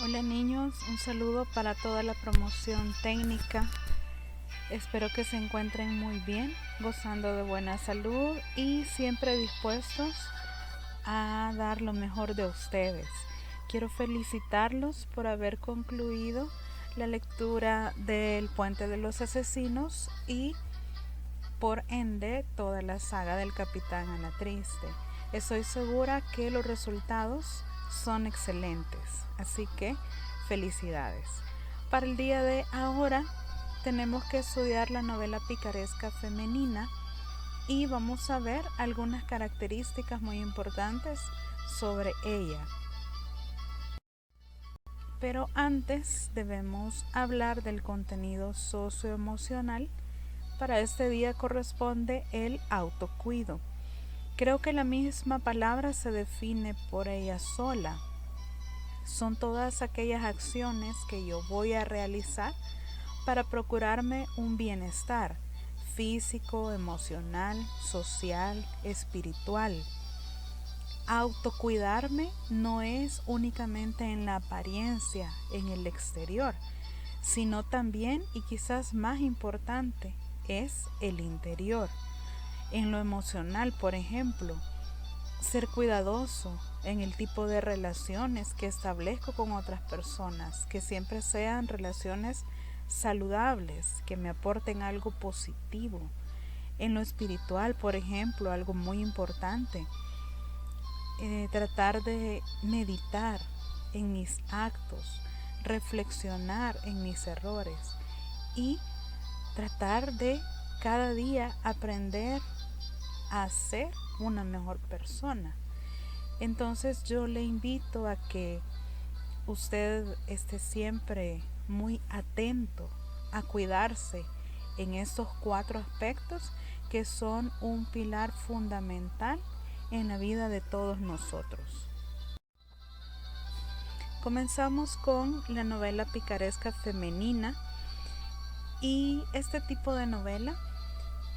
Hola niños, un saludo para toda la promoción técnica. Espero que se encuentren muy bien, gozando de buena salud y siempre dispuestos a dar lo mejor de ustedes. Quiero felicitarlos por haber concluido la lectura del Puente de los Asesinos y por ende toda la saga del Capitán Ana Triste. Estoy segura que los resultados son excelentes, así que felicidades. Para el día de ahora tenemos que estudiar la novela picaresca femenina y vamos a ver algunas características muy importantes sobre ella. Pero antes debemos hablar del contenido socioemocional. Para este día corresponde el autocuido. Creo que la misma palabra se define por ella sola. Son todas aquellas acciones que yo voy a realizar para procurarme un bienestar físico, emocional, social, espiritual. Autocuidarme no es únicamente en la apariencia, en el exterior, sino también, y quizás más importante, es el interior. En lo emocional, por ejemplo, ser cuidadoso en el tipo de relaciones que establezco con otras personas, que siempre sean relaciones saludables, que me aporten algo positivo. En lo espiritual, por ejemplo, algo muy importante, tratar de meditar en mis actos, reflexionar en mis errores y tratar de cada día aprender a ser una mejor persona. Entonces yo le invito a que usted esté siempre muy atento a cuidarse en estos 4 aspectos que son un pilar fundamental en la vida de todos nosotros. Comenzamos con la novela picaresca femenina y este tipo de novela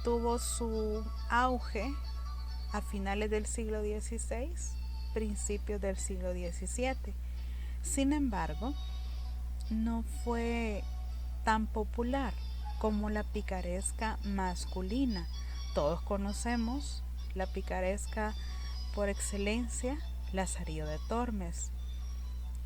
tuvo su auge a finales del siglo XVI, principios del siglo XVII. Sin embargo, no fue tan popular como la picaresca masculina. Todos conocemos la picaresca por excelencia, Lazarillo de Tormes.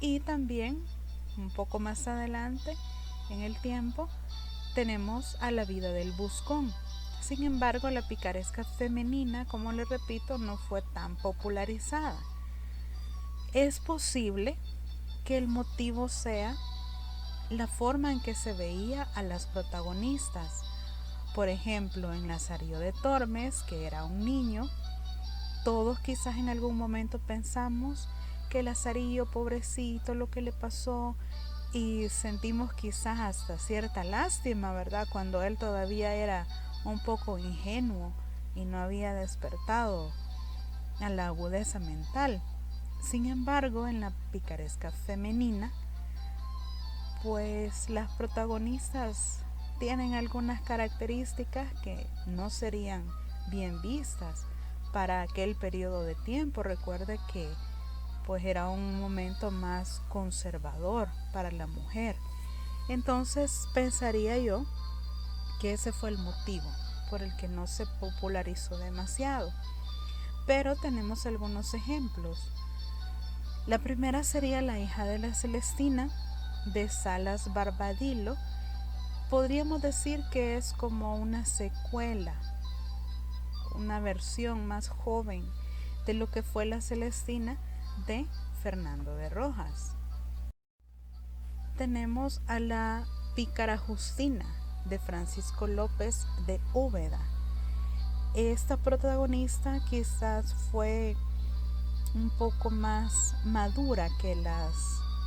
Y también, un poco más adelante en el tiempo, tenemos a La vida del buscón. Sin embargo, la picaresca femenina, como les repito, no fue tan popularizada. Es posible que el motivo sea la forma en que se veía a las protagonistas. Por ejemplo, en Lazarillo de Tormes, que era un niño, todos quizás en algún momento pensamos que Lazarillo, pobrecito, lo que le pasó, y sentimos quizás hasta cierta lástima, ¿verdad? Cuando él todavía era un poco ingenuo y no había despertado a la agudeza mental. Sin embargo, en la picaresca femenina, pues las protagonistas tienen algunas características que no serían bien vistas para aquel periodo de tiempo. Recuerde que pues era un momento más conservador para la mujer. Entonces pensaría yo que ese fue el motivo por el que no se popularizó demasiado. Pero tenemos algunos ejemplos. La primera sería La hija de la Celestina, de Salas Barbadillo. Podríamos decir que es como una secuela, una versión más joven de lo que fue La Celestina de Fernando de Rojas. Tenemos a La pícara Justina, de Francisco López de Úbeda. Esta protagonista quizás fue un poco más madura que las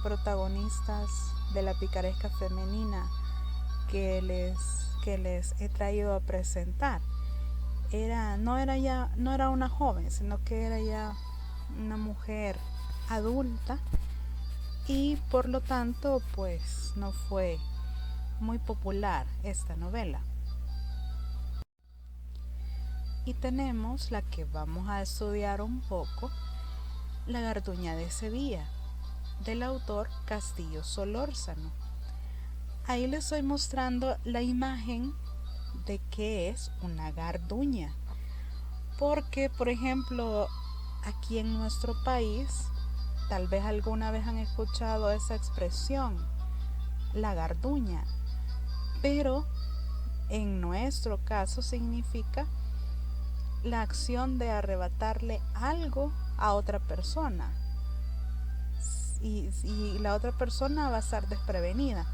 protagonistas de la picaresca femenina que les he traído a presentar. No era una joven, sino que era ya una mujer adulta y por lo tanto pues no fue muy popular esta novela. Y tenemos la que vamos a estudiar un poco, La garduña de Sevilla. del autor Castillo Solórzano. Ahí les estoy mostrando la imagen de qué es una garduña. Porque, por ejemplo, aquí en nuestro país, tal vez alguna vez han escuchado esa expresión, la garduña. Pero en nuestro caso significa la acción de arrebatarle algo a otra persona. Y la otra persona va a estar desprevenida.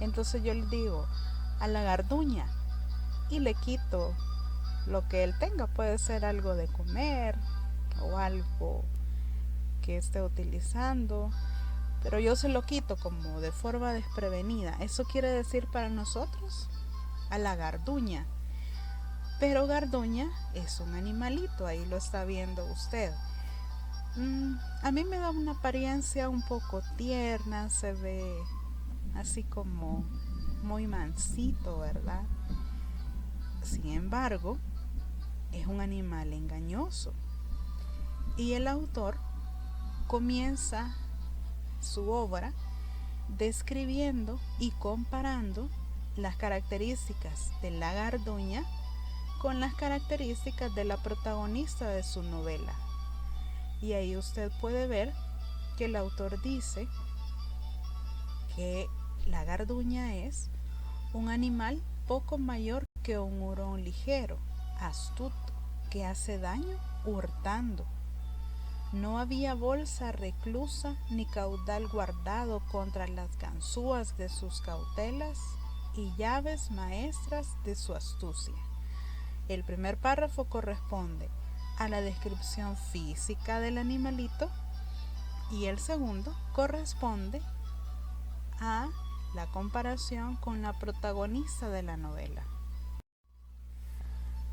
Entonces yo le digo a la garduña y le quito lo que él tenga. Puede ser algo de comer o algo que esté utilizando, pero yo se lo quito como de forma desprevenida. Eso quiere decir para nosotros a la garduña. Pero garduña es un animalito, ahí lo está viendo usted. A mí me da una apariencia un poco tierna, se ve así como muy mansito, ¿verdad? Sin embargo, es un animal engañoso. Y el autor comienza su obra describiendo y comparando las características de la garduña con las características de la protagonista de su novela. Y ahí usted puede ver que el autor dice que la garduña es un animal poco mayor que un hurón ligero, astuto, que hace daño hurtando. No había bolsa reclusa ni caudal guardado contra las ganzúas de sus cautelas y llaves maestras de su astucia. El primer párrafo corresponde a la descripción física del animalito y el segundo corresponde a la comparación con la protagonista de la novela.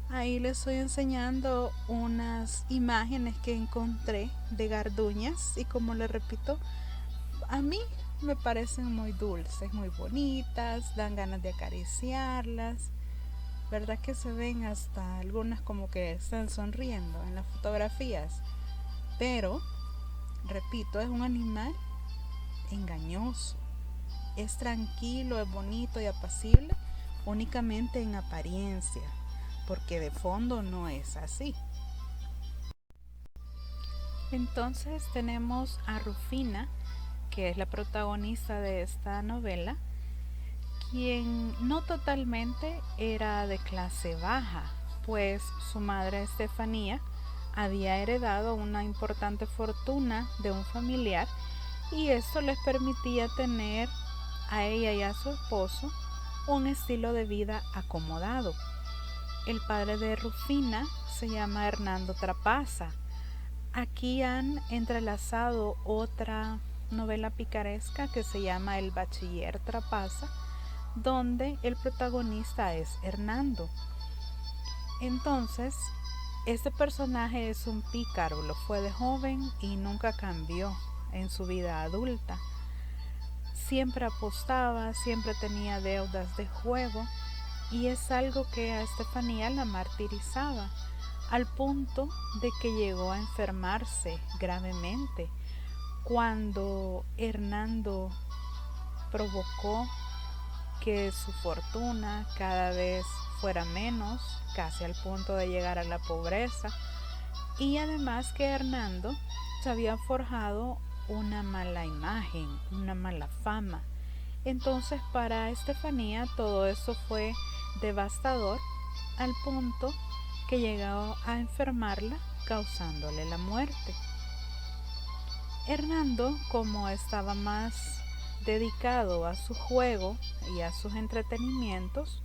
Ahí les estoy enseñando unas imágenes que encontré de garduñas y, como les repito, a mí me parecen muy dulces, muy bonitas, dan ganas de acariciarlas. ¿Verdad que se ven hasta algunas como que están sonriendo en las fotografías? Pero, repito, es un animal engañoso. Es tranquilo, es bonito y apacible únicamente en apariencia, porque de fondo no es así. Entonces tenemos a Rufina, que es la protagonista de esta novela, quien no totalmente era de clase baja, pues su madre Estefanía había heredado una importante fortuna de un familiar y esto les permitía tener a ella y a su esposo un estilo de vida acomodado. El padre de Rufina se llama Hernando Trapaza. Aquí han entrelazado otra novela picaresca que se llama El Bachiller Trapaza, donde el protagonista es Hernando. Entonces, este personaje es un pícaro, lo fue de joven y nunca cambió en su vida adulta. Siempre apostaba, siempre tenía deudas de juego y es algo que a Estefanía la martirizaba, al punto de que llegó a enfermarse gravemente cuando Hernando provocó que su fortuna cada vez fuera menos, casi al punto de llegar a la pobreza, y además que Hernando se había forjado una mala imagen, una mala fama. Entonces para Estefanía todo eso fue devastador al punto que llegó a enfermarla, causándole la muerte. Hernando, como estaba más dedicado a su juego y a sus entretenimientos,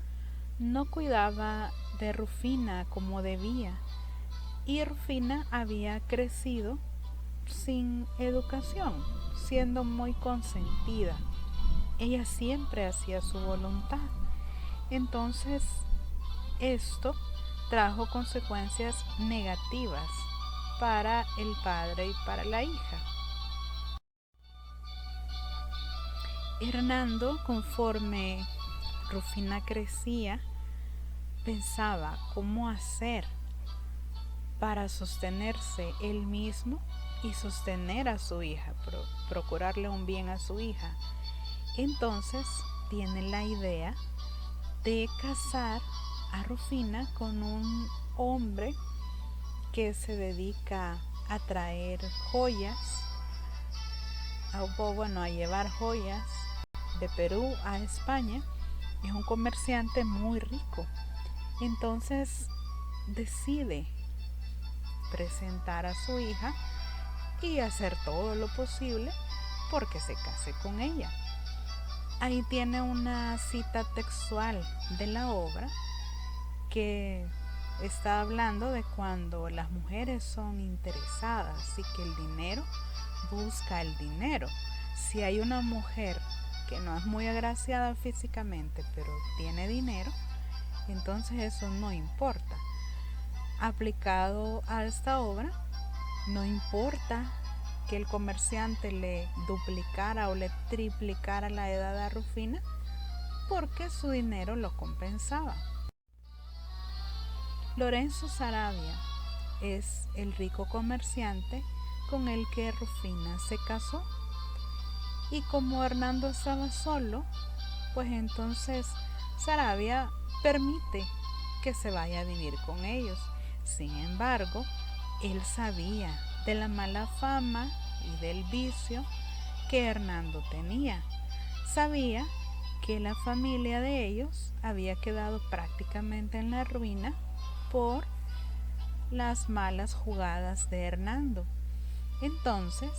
no cuidaba de Rufina como debía, y Rufina había crecido sin educación, siendo muy consentida. Ella siempre hacía su voluntad. Entonces, esto trajo consecuencias negativas para el padre y para la hija. Hernando, conforme Rufina crecía, pensaba cómo hacer para sostenerse él mismo y sostener a su hija, procurarle un bien a su hija. Entonces tiene la idea de casar a Rufina con un hombre que se dedica a traer joyas, a llevar joyas de Perú a España. Es un comerciante muy rico. Entonces decide presentar a su hija y hacer todo lo posible porque se case con ella. Ahí tiene una cita textual de la obra que está hablando de cuando las mujeres son interesadas y que el dinero busca el dinero. Si hay una mujer que no es muy agraciada físicamente, pero tiene dinero, entonces eso no importa. Aplicado a esta obra, no importa que el comerciante le duplicara o le triplicara la edad a Rufina, porque su dinero lo compensaba. Lorenzo Saravia es el rico comerciante con el que Rufina se casó. Y como Hernando estaba solo, pues entonces Saravia permite que se vaya a vivir con ellos. Sin embargo, él sabía de la mala fama y del vicio que Hernando tenía. Sabía que la familia de ellos había quedado prácticamente en la ruina por las malas jugadas de Hernando. Entonces,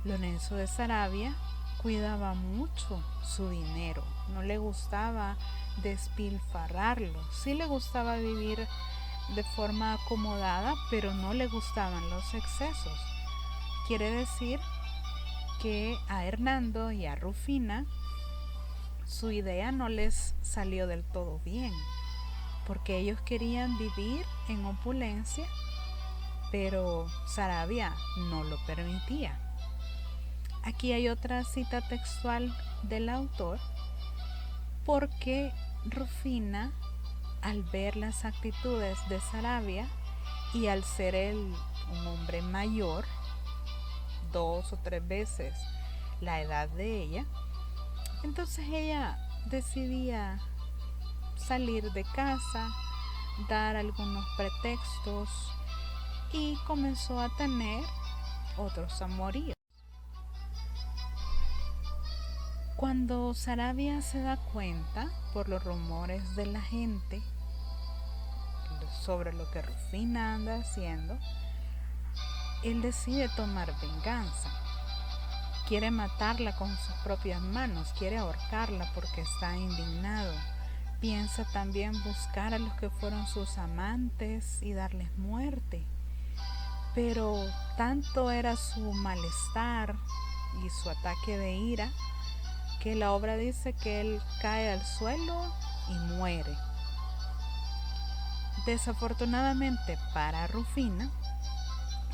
Lorenzo de Saravia cuidaba mucho su dinero, no le gustaba despilfarrarlo, sí le gustaba vivir de forma acomodada, pero no le gustaban los excesos. Quiere decir que a Hernando y a Rufina su idea no les salió del todo bien, porque ellos querían vivir en opulencia, pero Saravia no lo permitía. Aquí hay otra cita textual del autor, porque Rufina, al ver las actitudes de Saravia y al ser él un hombre mayor, 2 o 3 veces la edad de ella, entonces ella decidía salir de casa, dar algunos pretextos y comenzó a tener otros amoríos. Cuando Saravia se da cuenta por los rumores de la gente sobre lo que Rufina anda haciendo, él decide tomar venganza. Quiere matarla con sus propias manos, quiere ahorcarla porque está indignado. Piensa también buscar a los que fueron sus amantes y darles muerte. Pero tanto era su malestar y su ataque de ira que la obra dice que él cae al suelo y muere. Desafortunadamente para Rufina,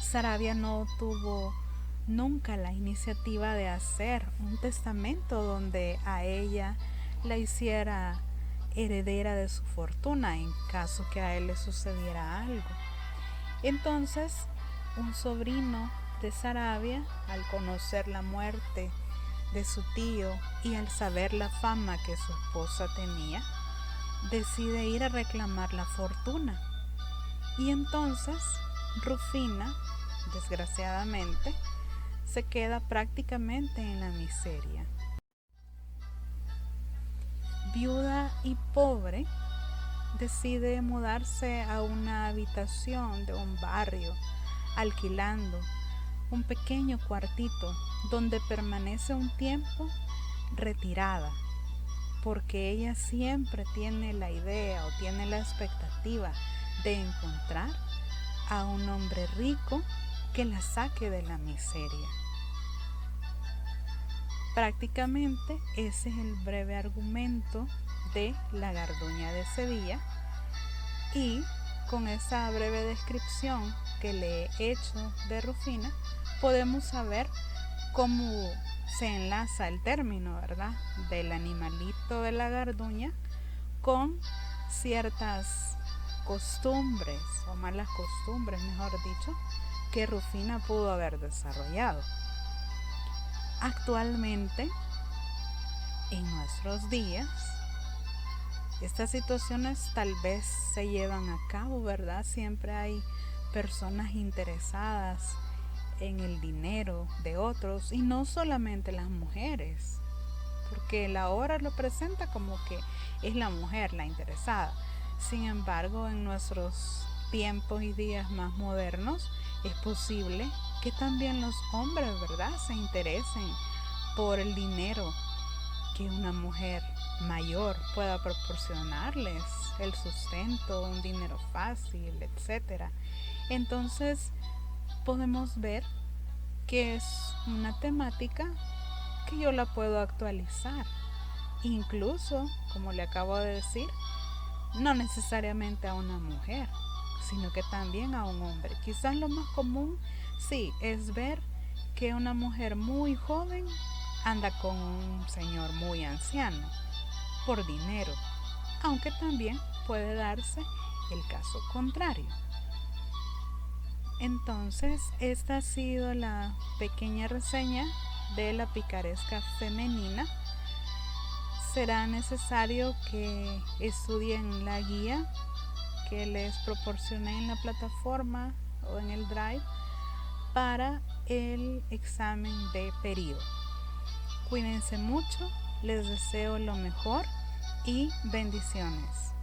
Saravia no tuvo nunca la iniciativa de hacer un testamento donde a ella la hiciera heredera de su fortuna en caso que a él le sucediera algo. Entonces, un sobrino de Saravia, al conocer la muerte de su tío y al saber la fama que su esposa tenía, decide ir a reclamar la fortuna. Y entonces Rufina, desgraciadamente, se queda prácticamente en la miseria. Viuda y pobre, decide mudarse a una habitación de un barrio, alquilando un pequeño cuartito donde permanece un tiempo retirada, porque ella siempre tiene la idea o tiene la expectativa de encontrar a un hombre rico que la saque de la miseria. Prácticamente ese es el breve argumento de La Garduña de Sevilla, y con esa breve descripción que le he hecho de Rufina podemos saber cómo se enlaza el término, ¿verdad?, del animalito de la garduña con ciertas costumbres o malas costumbres, mejor dicho, que Rufina pudo haber desarrollado. Actualmente, en nuestros días, estas situaciones tal vez se llevan a cabo, ¿verdad? Siempre hay personas interesadas en el dinero de otros, y no solamente las mujeres, porque la obra lo presenta como que es la mujer la interesada. Sin embargo, en nuestros tiempos y días más modernos, es posible que también los hombres, ¿verdad?, se interesen por el dinero que una mujer mayor pueda proporcionarles, el sustento, un dinero fácil, etcétera. Entonces, podemos ver que es una temática que yo la puedo actualizar. Incluso, como le acabo de decir, no necesariamente a una mujer, sino que también a un hombre. Quizás lo más común, sí, es ver que una mujer muy joven anda con un señor muy anciano por dinero, aunque también puede darse el caso contrario. Entonces, esta ha sido la pequeña reseña de la picaresca femenina. Será necesario que estudien la guía que les proporcioné en la plataforma o en el Drive para el examen de periodo. Cuídense mucho, les deseo lo mejor y bendiciones.